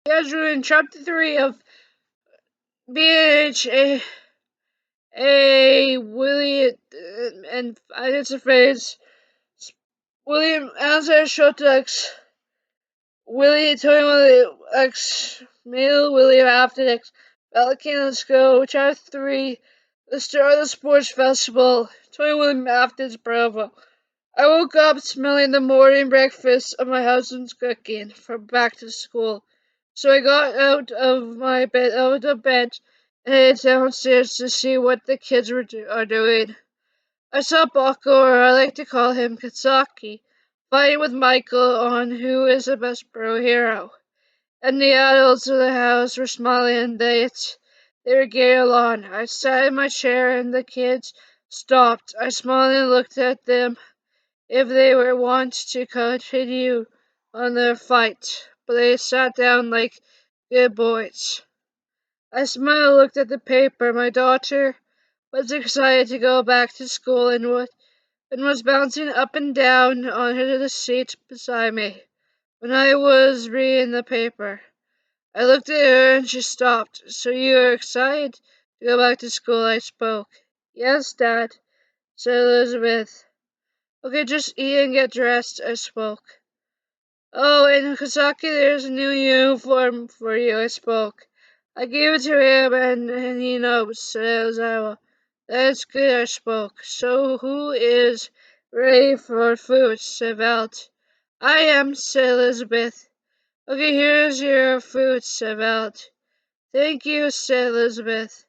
As we're in chapter 3 of bnha, William, and it's a phrase, William Afton shota William William X male William Afton X Pelican. Let's go. Chapter 3, the start of the sports festival. William Afton's prov. I woke up smelling the morning breakfast of my husband's cooking for back to school. So I got out of bed, and headed downstairs to see what the kids are doing. I saw Bucko, or I like to call him Katsaki, fighting with Michael on who is the best bro hero. And the adults of the house were smiling, and they were getting along. I sat in my chair, and the kids stopped. I smiled and looked at them if they were want to continue on their fight, but they sat down like good boys. I smiled and looked at the paper. My daughter was excited to go back to school and was bouncing up and down on the seat beside me when I was reading the paper. I looked at her and she stopped. So you are excited to go back to school? I spoke. Yes, Dad, said Elizabeth. Okay, just eat and get dressed, I spoke. Oh, and Kazaki, there's a new uniform for you, I spoke. I gave it to him, and he knows, said Aizawa. That's good, I spoke. So who is ready for food, said Vlad. I am, said Elizabeth. Okay, here's your food, said Vlad. Thank you, said Elizabeth.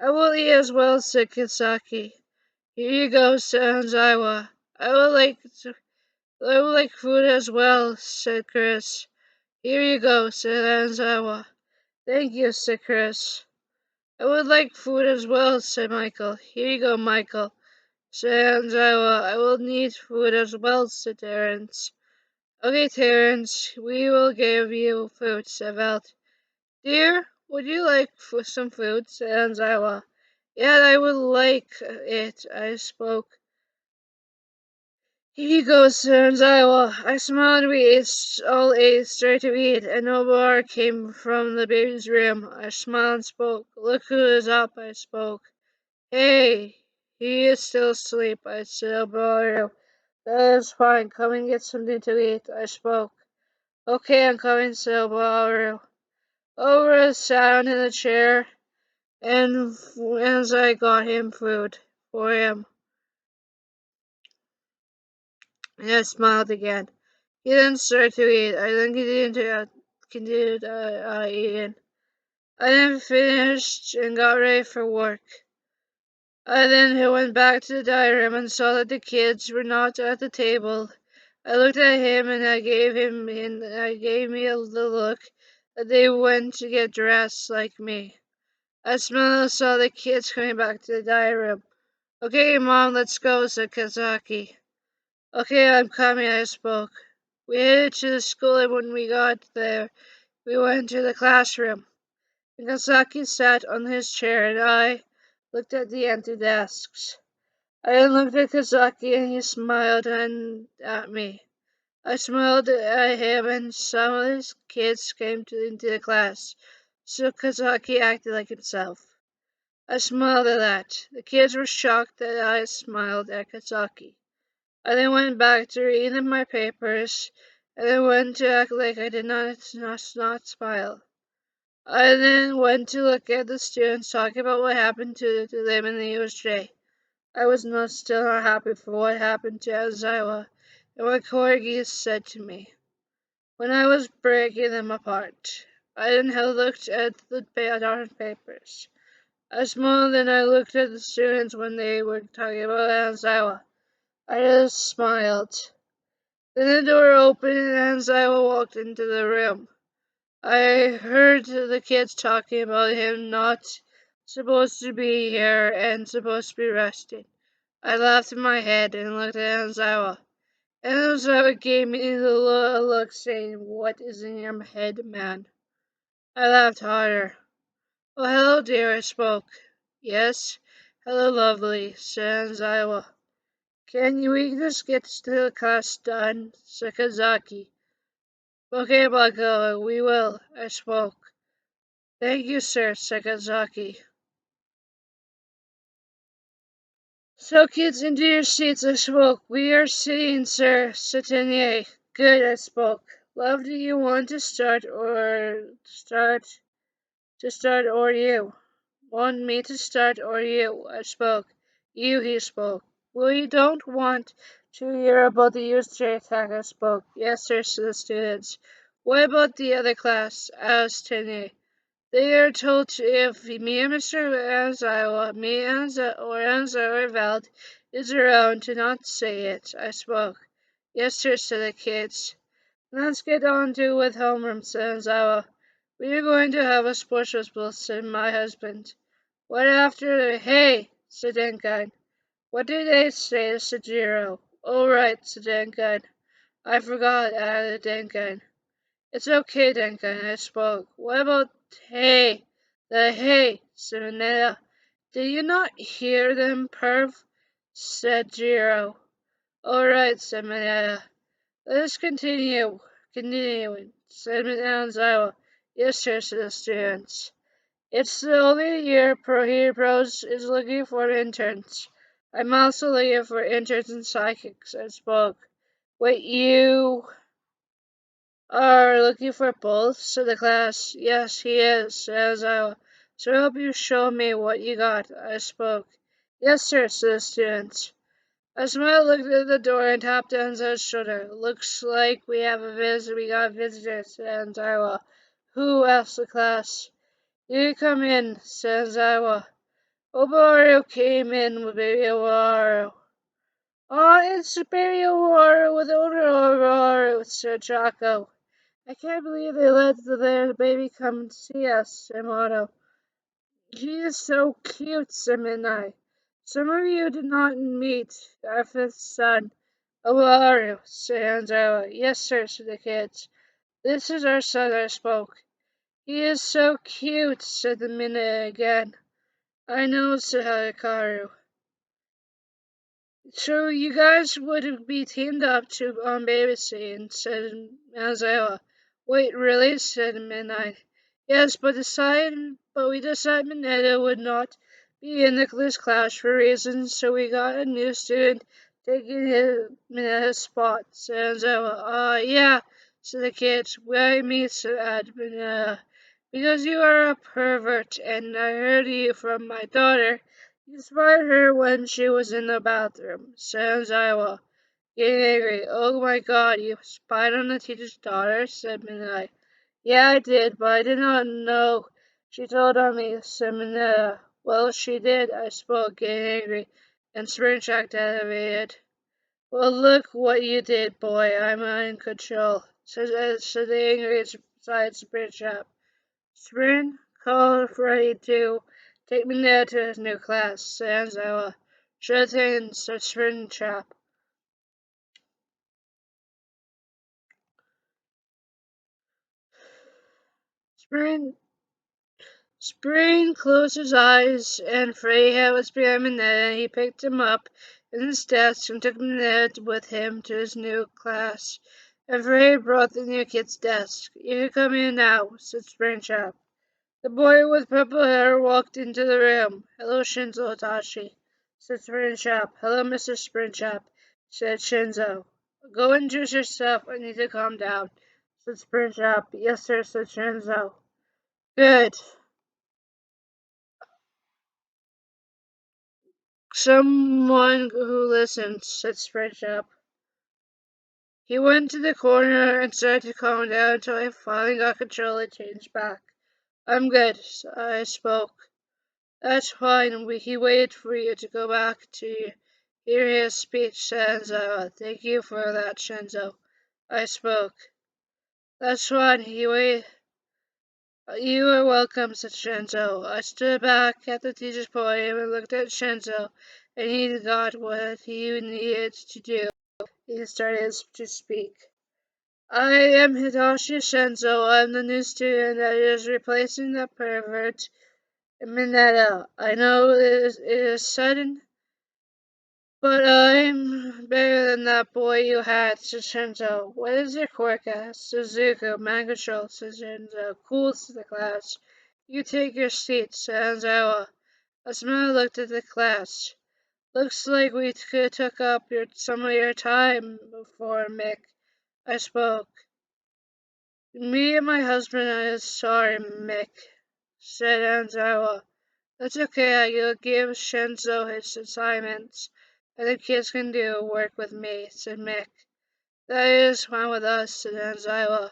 I will eat as well, said Kazaki. Here you go, said Aizawa. I would like food as well, said Chris. Here you go, said Aizawa. Thank you, said Chris. I would like food as well, said Michael. Here you go, Michael, said Aizawa. I will need food as well, said Terence. Okay, Terence, we will give you food, said Valt. Dear, would you like some food, said Aizawa. Yeah, I would like it, I spoke. Here you go, said Aizawa. I smiled. We all ate straight to eat, and no bar came from the baby's room. I smiled and spoke. Look who is up, I spoke. Hey, he is still asleep, I said. Alvaro. That is fine. Come and get something to eat, I spoke. Okay, I'm coming, said Alvaro. Over sat in the chair, and as I got him food for him, and I smiled again. He then started to eat. I then continued eating. I then finished and got ready for work. I then went back to the dining room and saw that the kids were not at the table. I looked at him and I gave me the look that they went to get dressed like me. I smiled and saw the kids coming back to the dining room. Okay, Mom, let's go, said Kazaki. Okay, I'm coming, I spoke. We headed to the school, and when we got there, we went to the classroom. Kazaki sat on his chair, and I looked at the empty desks. I then looked at Kazaki, and he smiled at me. I smiled at him, and some of his kids came into the class, so Kazaki acted like himself. I smiled at that. The kids were shocked that I smiled at Kazaki. I then went back to reading my papers, and then went to act like I did not smile. I then went to look at the students talking about what happened to them in the USJ. I was still not happy for what happened to Aizawa and what Corgi said to me when I was breaking them apart. I then had looked at the different papers. I smiled and I looked at the students when they were talking about Aizawa. I just smiled. Then the door opened and Aizawa walked into the room. I heard the kids talking about him not supposed to be here and supposed to be resting. I laughed in my head and looked at Aizawa. And Aizawa gave me the look saying, "What is in your head, man?" I laughed harder. "Oh, hello, dear," I spoke. "Yes, hello, lovely," said Aizawa. "Can we just get to the class done?" said Kazaki. Okay, Bucko, we will, I spoke. Thank you, sir, said Kazaki. So, kids, into your seats, I spoke. We are sitting, sir, Satinier. Good, I spoke. Love, do you want to start, or you? Want me to start, or you? I spoke. You, he spoke. We don't want to hear about the USJ attack, I spoke. Yes, sir, to the students. What about the other class? Asked Tiny. They are told to, if me and Mr. Aizawa, or Aizawa or Vlad is around, to not say it. I spoke. Yes, sir, said the kids. Let's get on to with homeroom, said Aizawa. We are going to have a sports festival, said my husband. What after the hey, said Denkai. What did they say, said Jiro. All right, said Denkai. I forgot, added Denkai. It's okay, Denkai, I spoke. What about hey? The hey, said Mineta. Did you not hear them, perv? Said Jiro. All right, said Mineta. Let us continue. Continuing, said Aizawa. Yes, sir, said the students. It's the only year Pros is looking for interns. I'm also looking for interns and psychics, I spoke. Wait, you are looking for both? Said the class. Yes, he is, said Aizawa. So I hope you show me what you got, I spoke. Yes, sir, said the students. Asma looked at the door and tapped Enzo's shoulder. Looks like we have a visitor. We got a visitor, said Enzawa. Who? Asked the class. You come in, said Enzawa. Obaru came in with Baby Obaru. It's Baby Obaru with older Obaru, said Chaco. I can't believe they let their baby come and see us, said Moto. He is so cute, said Midnight. Some of you did not meet our fifth son. Owaru, said Anzawa. Yes, sir, said the kids. This is our son, I spoke. He is so cute, said the Midnight again. I know, said Hikaru. So you guys would be teamed up to babysitting, said Mazawa. Wait, really? Said Midnight. Yes, but we decided Mineta would not be in this class for reasons, so we got a new student taking Mineta's spot, said Mazawa. Yeah, said the kids. Why me? Said Mineta. Because you are a pervert, and I heard you from my daughter. You spied her when she was in the bathroom, said Aizawa, getting angry. Oh my god, you spied on the teacher's daughter, said Midnight. Yeah, I did, but I did not know she told on me, said Mineta. Well, she did, I spoke, getting angry, and Spring Shack activated. Well, look what you did, boy. I'm in control, said the angry Spring Shack. Spring called Freddie to take me there to his new class, said Aizawa. Sure thing, said Spring chap. Spring Spring closed his eyes, and Freddie had was behind Minette, and he picked him up in his desk and took Minette with him to his new class. And Freddie brought the new kid's desk. You can come in now, said Spring chap. The boy with purple hair walked into the room. Hello, Shinzo Itachi, said Springtrap. Hello, Mr. Springtrap, said Shinzo. Go and juice yourself. I need to calm down, said Springtrap. Yes, sir, said Shinzo. Good. Someone who listens, said Springtrap. He went to the corner and started to calm down until he finally got control and changed back. I'm good, I spoke. That's fine. He waited for you to go back to hear his speech, Shenzo. Thank you for that, Shenzo. I spoke. That's fine. He waited. You are welcome, said Shenzo. I stood back at the teacher's podium and looked at Shenzo, and he got what he needed to do. He started to speak. I am Hitoshi Shenzo. I'm the new student that is replacing the pervert Mineta. I know it is sudden But I'm better than that boy you had, said Shinzo. What is your quirk? Asked Suzuka. Mind control, said Shinzo. Cool to the class. You take your seat, said Aizawa. Asuna looked at the class. Looks like we could took up some of your time before, Mick. I spoke. Me and my husband are sorry, Mick, said Aizawa. That's okay, I'll give Shinzo his assignments, and the kids can do work with me, said Mick. That is fine with us, said Aizawa.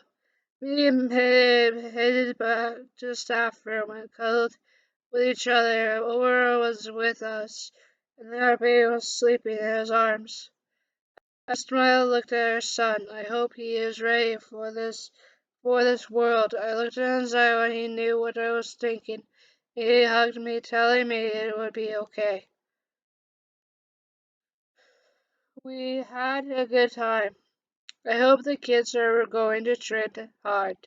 Me and Pib headed back to the staff room and cuddled with each other. Aurora was with us, and our baby was sleeping in his arms. Esmeralda looked at her son. I hope he is ready for this world. I looked at Anzio and he knew what I was thinking. He hugged me, telling me it would be okay. We had a good time. I hope the kids are going to try hard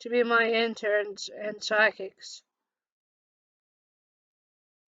to be my interns and psychics.